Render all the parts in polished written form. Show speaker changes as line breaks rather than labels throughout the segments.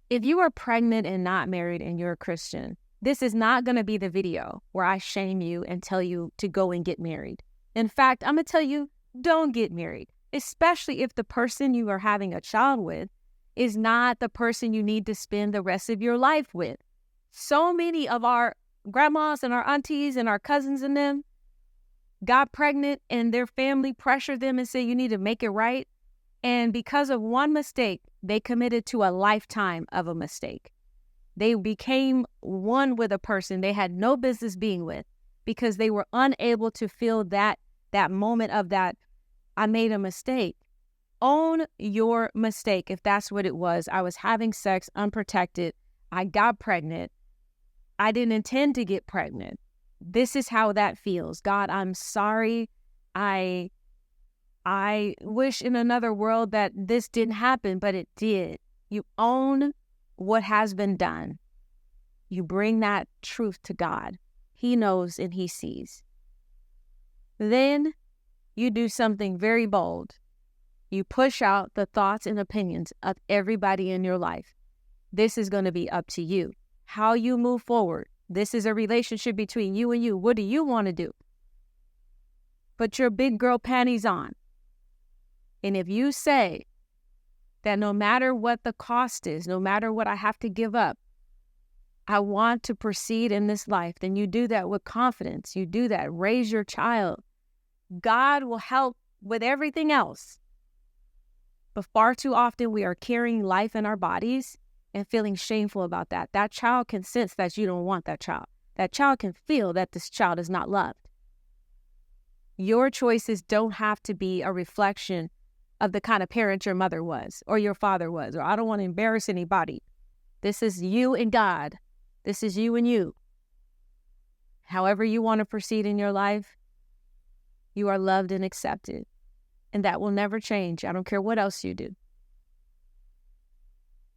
If you are pregnant and not married and you're a Christian, this is not going to be the video where I shame you and tell you to go and get married. In fact, I'm going to tell you, don't get married, especially if the person you are having a child with is not the person you need to spend the rest of your life with. So many of our grandmas and our aunties and our cousins and them got pregnant and their family pressured them and said, you need to make it right. And because of one mistake, they committed to a lifetime of a mistake. They became one with a person they had no business being with because they were unable to feel that moment of that, I made a mistake. Own your mistake if that's what it was. I was having sex unprotected. I got pregnant. I didn't intend to get pregnant. This is how that feels. God, I'm sorry. I wish in another world that this didn't happen, but it did. You own what has been done. You bring that truth to God. He knows and he sees. Then you do something very bold. You push out the thoughts and opinions of everybody in your life. This is going to be up to you. How you move forward. This is a relationship between you and you. What do you want to do? Put your big girl panties on. And if you say that no matter what the cost is, no matter what I have to give up, I want to proceed in this life, then you do that with confidence. You do that. Raise your child. God will help with everything else. But far too often we are carrying life in our bodies and feeling shameful about that. That child can sense that you don't want that child. That child can feel that this child is not loved. Your choices don't have to be a reflection of the kind of parent your mother was or your father was, or I don't want to embarrass anybody. This is you and God. This is you and you. However you want to proceed in your life, you are loved and accepted. And that will never change. I don't care what else you do.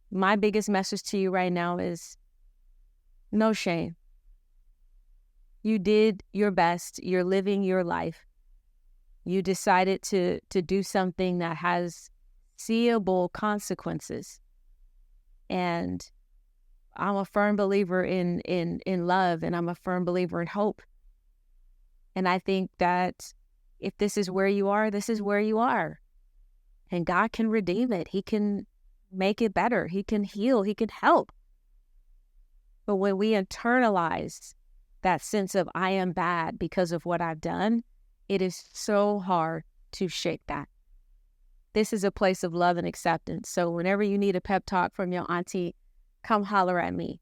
My biggest message to you right now is no shame. You did your best. You're living your life. You decided to do something that has seeable consequences. And I'm a firm believer in love, and I'm a firm believer in hope. And I think that if this is where you are, this is where you are. And God can redeem it. He can make it better. He can heal. He can help. But when we internalize that sense of I am bad because of what I've done, it is so hard to shake that. This is a place of love and acceptance. So whenever you need a pep talk from your auntie, come holler at me.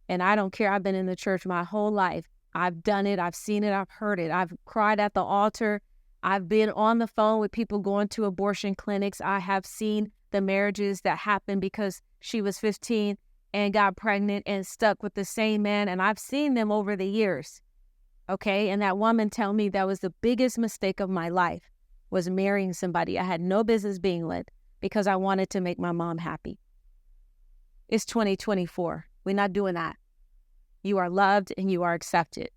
And I don't care. I've been in the church my whole life. I've done it. I've seen it. I've heard it. I've cried at the altar. I've been on the phone with people going to abortion clinics. I have seen the marriages that happened because she was 15 and got pregnant and stuck with the same man. And I've seen them over the years. Okay. And that woman tell me that was the biggest mistake of my life, was marrying somebody I had no business being with because I wanted to make my mom happy. It's 2024. We're not doing that. You are loved and you are accepted.